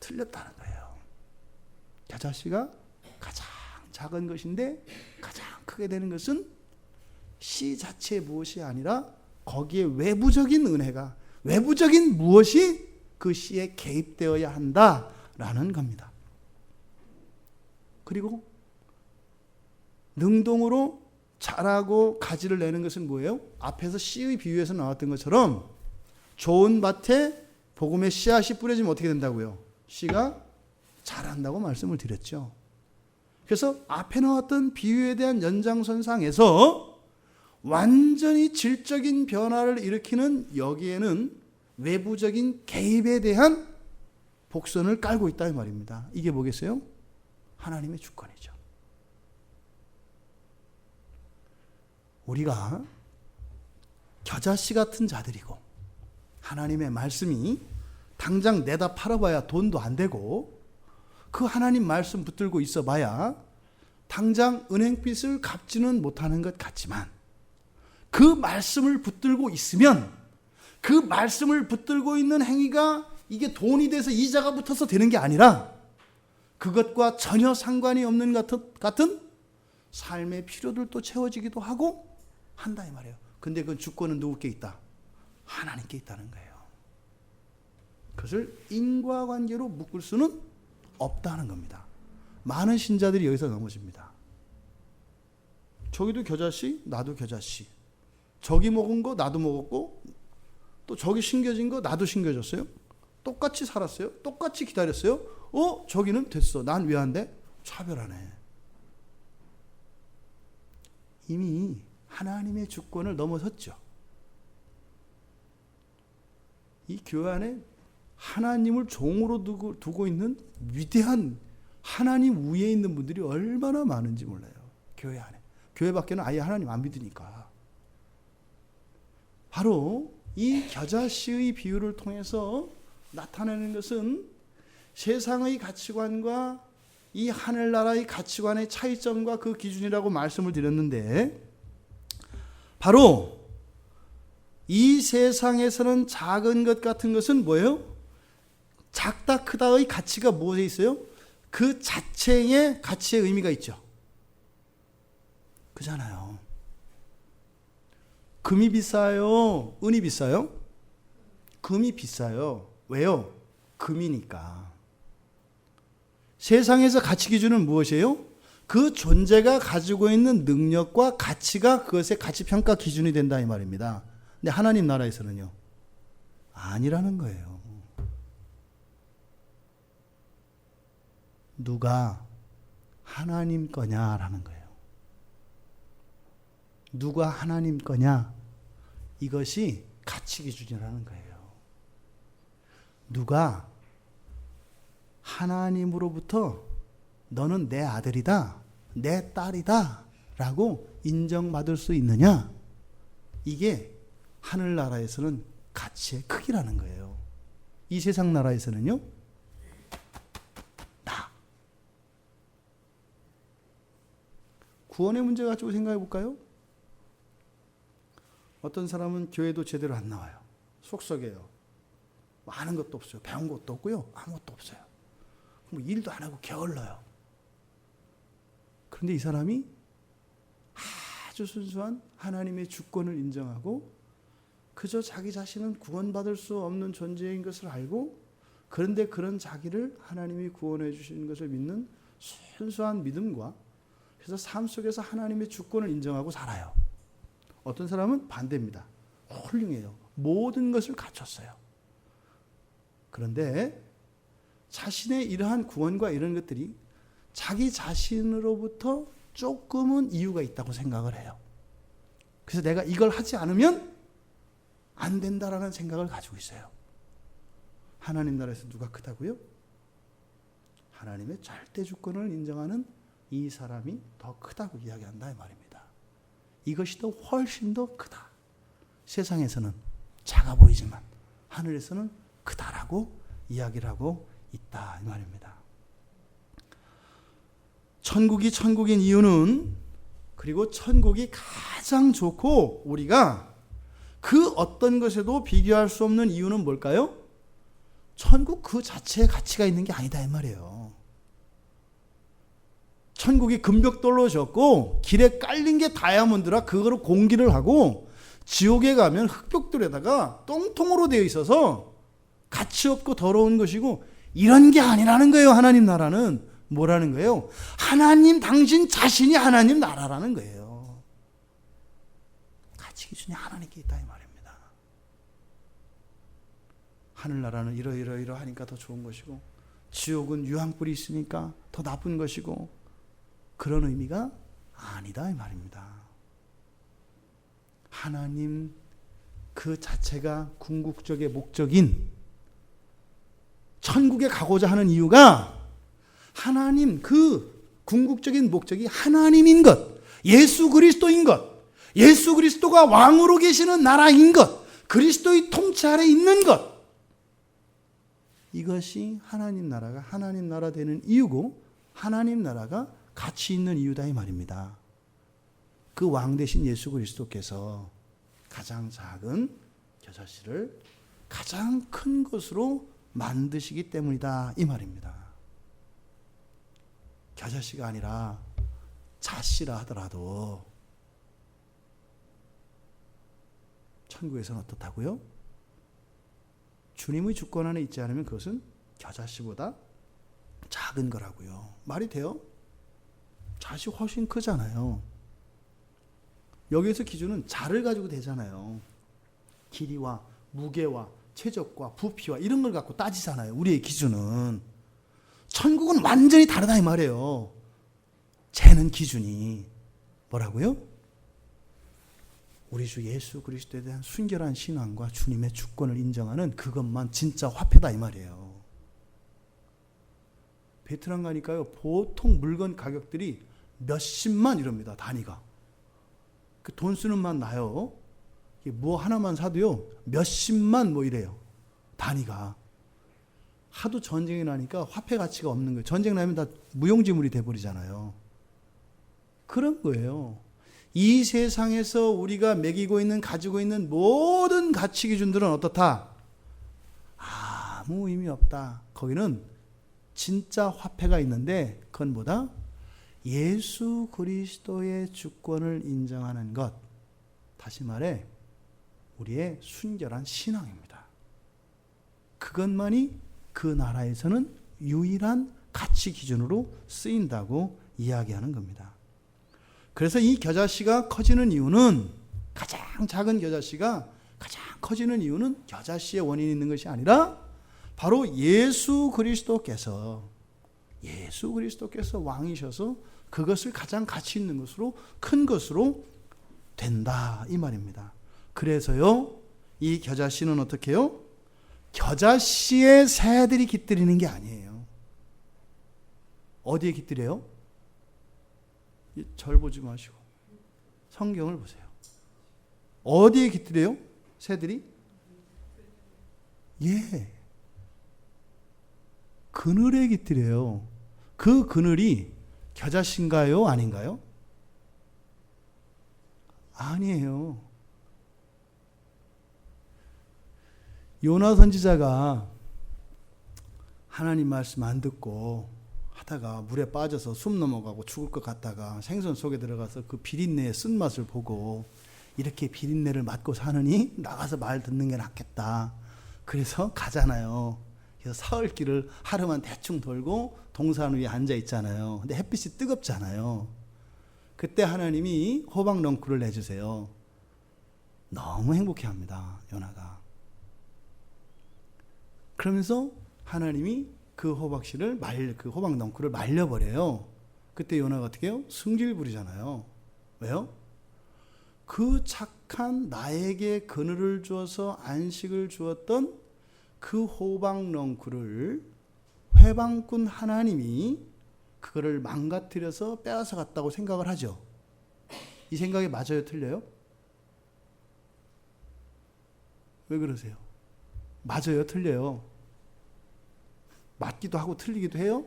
틀렸다는 거예요. 겨자씨가 가장 작은 것인데 가장 크게 되는 것은 씨 자체의 무엇이 아니라 거기에 외부적인 은혜가, 외부적인 무엇이 그 씨에 개입되어야 한다라는 겁니다. 그리고 능동으로 자라고 가지를 내는 것은 뭐예요? 앞에서 씨의 비유에서 나왔던 것처럼 좋은 밭에 복음의 씨앗이 뿌려지면 어떻게 된다고요? 씨가 자란다고 말씀을 드렸죠. 그래서 앞에 나왔던 비유에 대한 연장선상에서 완전히 질적인 변화를 일으키는 여기에는 외부적인 개입에 대한 복선을 깔고 있다 이 말입니다. 이게 뭐겠어요? 하나님의 주권이죠. 우리가 겨자씨 같은 자들이고 하나님의 말씀이 당장 내다 팔아봐야 돈도 안 되고 그 하나님 말씀 붙들고 있어봐야 당장 은행빚을 갚지는 못하는 것 같지만 그 말씀을 붙들고 있으면 그 말씀을 붙들고 있는 행위가 이게 돈이 돼서 이자가 붙어서 되는 게 아니라 그것과 전혀 상관이 없는 같은 삶의 필요들도 채워지기도 하고 한다 이 말이에요. 근데 그 주권은 누구께 있다? 하나님께 있다는 거예요. 그것을 인과관계로 묶을 수는 없다는 겁니다. 많은 신자들이 여기서 넘어집니다. 저기도 겨자씨, 나도 겨자씨. 저기 먹은 거 나도 먹었고 또 저기 신겨진 거 나도 신겨졌어요. 똑같이 살았어요. 똑같이 기다렸어요. 저기는 됐어. 난 왜 안 돼? 차별하네. 이미 하나님의 주권을 넘어섰죠. 이 교회 안에 하나님을 종으로 두고 있는 위대한 하나님 위에 있는 분들이 얼마나 많은지 몰라요. 교회 안에. 교회 밖에는 아예 하나님 안 믿으니까. 바로 이 겨자씨의 비유를 통해서 나타내는 것은 세상의 가치관과 이 하늘나라의 가치관의 차이점과 그 기준이라고 말씀을 드렸는데 바로 이 세상에서는 작은 것 같은 것은 뭐예요? 작다 크다의 가치가 무엇에 있어요? 그 자체의 가치의 의미가 있죠. 그잖아요. 금이 비싸요? 은이 비싸요? 금이 비싸요. 왜요? 금이니까. 세상에서 가치 기준은 무엇이에요? 그 존재가 가지고 있는 능력과 가치가 그것의 가치 평가 기준이 된다 이 말입니다. 근데 하나님 나라에서는요, 아니라는 거예요. 누가 하나님 거냐라는 거예요. 누가 하나님 거냐? 이것이 가치 기준이라는 거예요. 누가 하나님으로부터 너는 내 아들이다, 내 딸이다 라고 인정받을 수 있느냐? 이게 하늘나라에서는 가치의 크기라는 거예요. 이 세상 나라에서는요, 나. 구원의 문제 가지고 생각해 볼까요? 어떤 사람은 교회도 제대로 안 나와요. 속썩여요. 아는 것도 없어요. 배운 것도 없고요. 아무것도 없어요. 뭐 일도 안 하고 게을러요. 그런데 이 사람이 아주 순수한 하나님의 주권을 인정하고 그저 자기 자신은 구원받을 수 없는 존재인 것을 알고, 그런데 그런 자기를 하나님이 구원해 주시는 것을 믿는 순수한 믿음과, 그래서 삶 속에서 하나님의 주권을 인정하고 살아요. 어떤 사람은 반대입니다. 훌륭해요. 모든 것을 갖췄어요. 그런데 자신의 이러한 구원과 이런 것들이 자기 자신으로부터 조금은 이유가 있다고 생각을 해요. 그래서 내가 이걸 하지 않으면 안 된다라는 생각을 가지고 있어요. 하나님 나라에서 누가 크다고요? 하나님의 절대 주권을 인정하는 이 사람이 더 크다고 이야기한다 이 말입니다. 이것이 더 훨씬 더 크다. 세상에서는 작아 보이지만 하늘에서는 크다라고 이야기를 하고 있다 이 말입니다. 천국이 천국인 이유는, 그리고 천국이 가장 좋고 우리가 그 어떤 것에도 비교할 수 없는 이유는 뭘까요? 천국 그 자체에 가치가 있는 게 아니다 이 말이에요. 천국이 금벽돌로 졌고 길에 깔린 게 다이아몬드라 그거로 공기를 하고, 지옥에 가면 흙벽돌에다가 똥통으로 되어 있어서 가치 없고 더러운 것이고, 이런 게 아니라는 거예요. 하나님 나라는 뭐라는 거예요? 하나님 당신 자신이 하나님 나라라는 거예요. 가치 기준이 하나님께 있다 이 말입니다. 하늘나라는 이러하니까 더 좋은 것이고, 지옥은 유황불이 있으니까 더 나쁜 것이고, 그런 의미가 아니다 이 말입니다. 하나님 그 자체가 궁극적의 목적인 천국에 가고자 하는 이유가, 하나님 그 궁극적인 목적이 하나님인 것, 예수 그리스도인 것, 예수 그리스도가 왕으로 계시는 나라인 것, 그리스도의 통치 아래 있는 것, 이것이 하나님 나라가 하나님 나라 되는 이유고, 하나님 나라가 가치 있는 이유다 이 말입니다. 그 왕 대신 예수 그리스도께서 가장 작은 겨자씨를 가장 큰 것으로 만드시기 때문이다 이 말입니다. 겨자씨가 아니라 자씨라 하더라도 천국에서는 어떻다고요? 주님의 주권 안에 있지 않으면 그것은 겨자씨보다 작은 거라고요. 말이 돼요? 잣이 훨씬 크잖아요. 여기에서 기준은 자를 가지고 되잖아요. 길이와 무게와 체적과 부피와 이런 걸 갖고 따지잖아요. 우리의 기준은. 천국은 완전히 다르다 이 말이에요. 재는 기준이 뭐라고요? 우리 주 예수 그리스도에 대한 순결한 신앙과 주님의 주권을 인정하는 그것만 진짜 화폐다 이 말이에요. 베트남 가니까요, 보통 물건 가격들이 몇십만 이럽니다. 단위가. 그 돈 쓰는 맛 나요. 뭐 하나만 사도요, 몇십만 뭐 이래요. 단위가. 하도 전쟁이 나니까 화폐 가치가 없는 거예요. 전쟁 나면 다 무용지물이 돼버리잖아요. 그런 거예요. 이 세상에서 우리가 매기고 있는, 가지고 있는 모든 가치 기준들은 어떻다? 아무 의미 없다. 거기는 진짜 화폐가 있는데, 그건 뭐다? 예수 그리스도의 주권을 인정하는 것, 다시 말해 우리의 순결한 신앙입니다. 그것만이 그 나라에서는 유일한 가치 기준으로 쓰인다고 이야기하는 겁니다. 그래서 이 겨자씨가 커지는 이유는, 가장 작은 겨자씨가 가장 커지는 이유는 겨자씨의 원인이 있는 것이 아니라 바로 예수 그리스도께서 왕이셔서 그것을 가장 가치 있는 것으로, 큰 것으로 된다 이 말입니다. 그래서요, 이 겨자씨는 어떻게 해요? 겨자씨의 새들이 깃들이는 게 아니에요. 어디에 깃들여요? 절 보지 마시고 성경을 보세요. 어디에 깃들여요? 새들이? 예, 그늘에 깃들여요. 그 그늘이 겨자씨인가요? 아닌가요? 아니에요. 요나 선지자가 하나님 말씀 안 듣고 하다가 물에 빠져서 숨 넘어가고 죽을 것 같다가 생선 속에 들어가서 그 비린내의 쓴맛을 보고 이렇게 비린내를 맡고 사느니 나가서 말 듣는 게 낫겠다. 그래서 가잖아요. 그래서 사흘길을 하루만 대충 돌고 동산 위에 앉아 있잖아요. 근데 햇빛이 뜨겁잖아요. 그때 하나님이 호박 넝쿨을 내주세요. 너무 행복해합니다, 요나가. 그러면서 하나님이 그 호박 넝쿨을 말려버려요. 그때 요나가 어떻게 해요? 승질 부리잖아요. 왜요? 그 착한 나에게 그늘을 주어서 안식을 주었던 그 호박 넝쿨을 회방꾼 하나님이 그거를 망가뜨려서 빼앗아 갔다고 생각을 하죠. 이 생각이 맞아요, 틀려요? 왜 그러세요? 맞아요, 틀려요? 맞기도 하고 틀리기도 해요?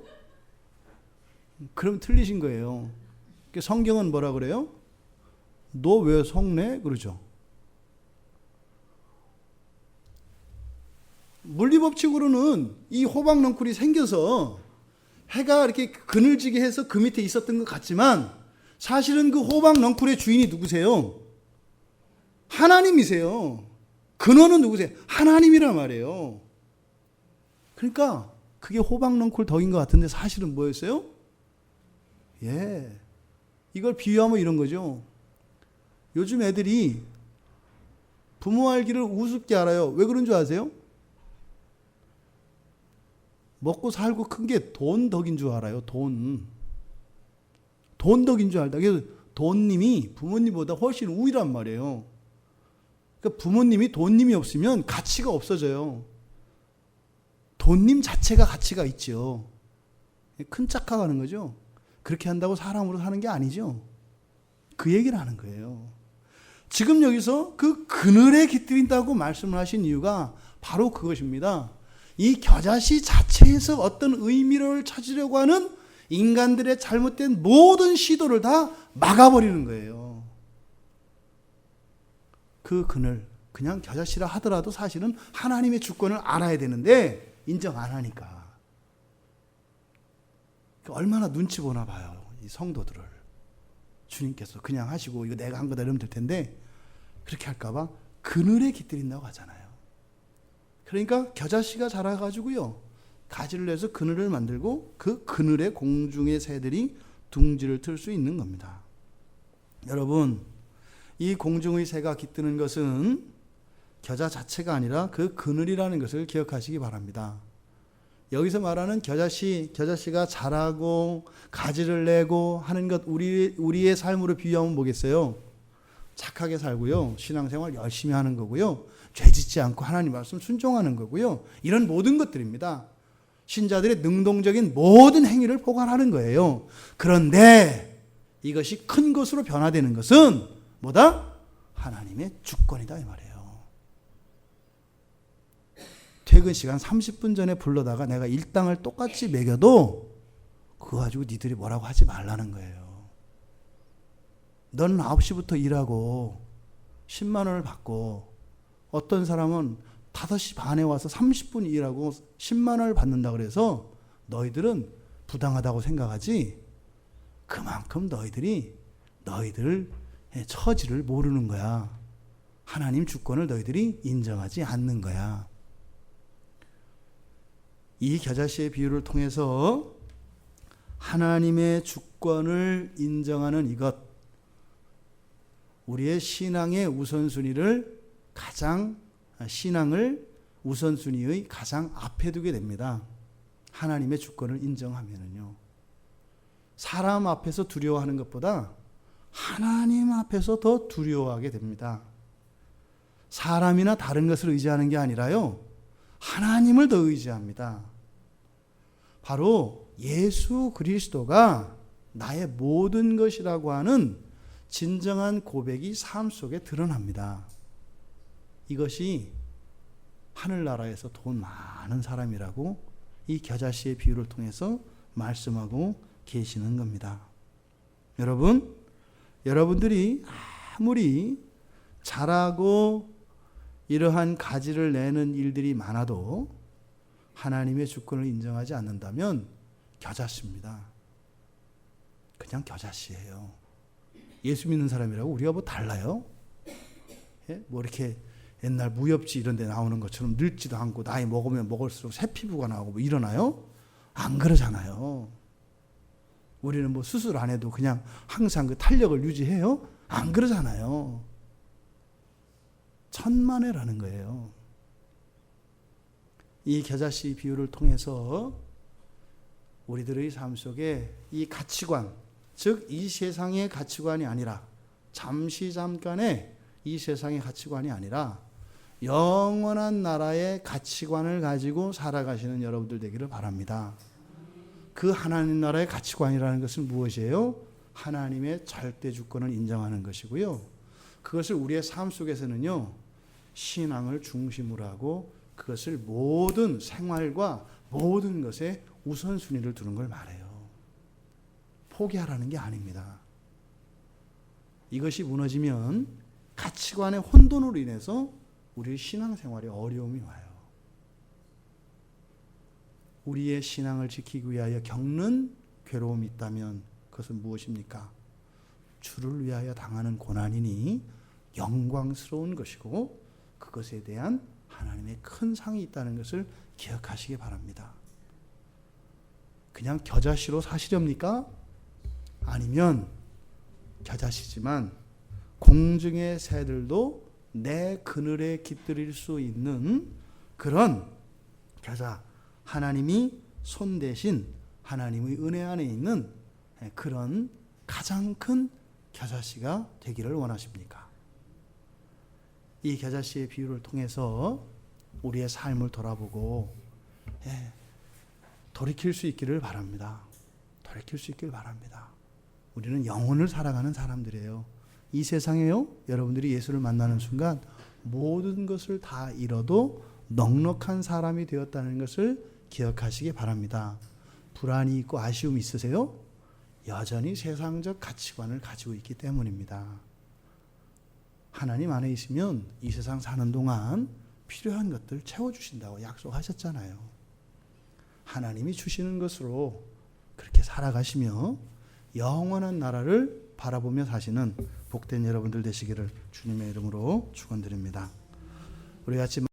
그럼 틀리신 거예요. 성경은 뭐라 그래요? 너 왜 속내? 그러죠. 물리법칙으로는 이 호박 넝쿨이 생겨서 해가 이렇게 그늘지게 해서 그 밑에 있었던 것 같지만 사실은 그 호박 넝쿨의 주인이 누구세요? 하나님이세요. 근원은 누구세요? 하나님이란 말이에요. 그러니까 그게 호박 넝쿨 덕인 것 같은데 사실은 뭐였어요? 예, 이걸 비유하면 이런 거죠. 요즘 애들이 부모 알기를 우습게 알아요. 왜 그런 줄 아세요? 먹고 살고 큰 게 돈 덕인 줄 알아요. 돈 덕인 줄 알다. 그래서 돈님이 부모님보다 훨씬 우위란 말이에요. 그러니까 부모님이 돈님이 없으면 가치가 없어져요. 돈님 자체가 가치가 있죠. 큰 착각하는 거죠. 그렇게 한다고 사람으로 사는 게 아니죠. 그 얘기를 하는 거예요. 지금 여기서 그 그늘에 깃들인다고 말씀을 하신 이유가 바로 그것입니다. 이 겨자씨 자체에서 어떤 의미를 찾으려고 하는 인간들의 잘못된 모든 시도를 다 막아버리는 거예요. 그 그늘, 그냥 겨자씨라 하더라도 사실은 하나님의 주권을 알아야 되는데 인정 안 하니까. 얼마나 눈치 보나 봐요, 이 성도들을. 주님께서 그냥 하시고 이거 내가 한 거다 이러면 될 텐데 그렇게 할까봐 그늘에 깃들인다고 하잖아요. 그러니까 겨자씨가 자라가지고요, 가지를 내서 그늘을 만들고 그 그늘에 공중의 새들이 둥지를 틀 수 있는 겁니다. 여러분, 이 공중의 새가 깃드는 것은 겨자 자체가 아니라 그 그늘이라는 것을 기억하시기 바랍니다. 여기서 말하는 겨자씨가 자라고 가지를 내고 하는 것, 우리의 삶으로 비유하면 뭐겠어요? 착하게 살고요, 신앙생활 열심히 하는 거고요, 죄짓지 않고 하나님 말씀 순종하는 거고요, 이런 모든 것들입니다. 신자들의 능동적인 모든 행위를 포괄하는 거예요. 그런데 이것이 큰 것으로 변화되는 것은 뭐다? 하나님의 주권이다 이 말이에요. 퇴근 시간 30분 전에 불러다가 내가 일당을 똑같이 매겨도 그거 가지고 니들이 뭐라고 하지 말라는 거예요. 너는 9시부터 일하고 10만 원을 받고 어떤 사람은 5시 반에 와서 30분 일하고 10만 원을 받는다 그래서 너희들은 부당하다고 생각하지, 그만큼 너희들 처지를 모르는 거야. 하나님 주권을 너희들이 인정하지 않는 거야. 이 겨자씨의 비유를 통해서 하나님의 주권을 인정하는 이것, 우리의 신앙의 우선순위를 신앙을 우선순위의 가장 앞에 두게 됩니다. 하나님의 주권을 인정하면은요. 사람 앞에서 두려워하는 것보다 하나님 앞에서 더 두려워하게 됩니다. 사람이나 다른 것을 의지하는 게 아니라요, 하나님을 더 의지합니다. 바로 예수 그리스도가 나의 모든 것이라고 하는 진정한 고백이 삶 속에 드러납니다. 이것이 하늘나라에서 돈 많은 사람이라고 이 겨자씨의 비유를 통해서 말씀하고 계시는 겁니다. 여러분들이 아무리 잘하고 이러한 가지를 내는 일들이 많아도 하나님의 주권을 인정하지 않는다면 겨자씨입니다. 그냥 겨자씨예요. 예수 믿는 사람이라고 우리가 뭐 달라요? 예? 뭐 이렇게 옛날 무협지 이런 데 나오는 것처럼 늙지도 않고 나이 먹으면 먹을수록 새 피부가 나오고 뭐 이러나요? 안 그러잖아요. 우리는 뭐 수술 안 해도 그냥 항상 그 탄력을 유지해요? 안 그러잖아요. 천만회라는 거예요. 이 겨자씨 비유를 통해서 우리들의 삶 속에 이 가치관, 즉 이 세상의 가치관이 아니라 잠깐의 이 세상의 가치관이 아니라 영원한 나라의 가치관을 가지고 살아가시는 여러분들 되기를 바랍니다. 그 하나님 나라의 가치관이라는 것은 무엇이에요? 하나님의 절대 주권을 인정하는 것이고요. 그것을 우리의 삶 속에서는요, 신앙을 중심으로 하고 그것을 모든 생활과 모든 것에 우선순위를 두는 걸 말해요. 포기하라는 게 아닙니다. 이것이 무너지면 가치관의 혼돈으로 인해서 우리의 신앙생활에 어려움이 와요. 우리의 신앙을 지키기 위하여 겪는 괴로움이 있다면 그것은 무엇입니까? 주를 위하여 당하는 고난이니 영광스러운 것이고 그것에 대한 하나님의 큰 상이 있다는 것을 기억하시기 바랍니다. 그냥 겨자씨로 사시렵니까? 아니면 겨자씨지만 공중의 새들도 내 그늘에 깃들일 수 있는 그런 겨자, 하나님이 손 대신 하나님의 은혜 안에 있는 그런 가장 큰 겨자씨가 되기를 원하십니까? 이 겨자씨의 비유를 통해서 우리의 삶을 돌아보고 돌이킬 수 있기를 바랍니다. 돌이킬 수 있기를 바랍니다. 우리는 영혼을 살아가는 사람들이에요. 이 세상에요, 여러분들이 예수를 만나는 순간 모든 것을 다 잃어도 넉넉한 사람이 되었다는 것을 기억하시기 바랍니다. 불안이 있고 아쉬움이 있으세요? 여전히 세상적 가치관을 가지고 있기 때문입니다. 하나님 안에 있으면 이 세상 사는 동안 필요한 것들 채워주신다고 약속하셨잖아요. 하나님이 주시는 것으로 그렇게 살아가시며 영원한 나라를 바라보며 사시는 복된 여러분들 되시기를 주님의 이름으로 축원드립니다. 우리 같이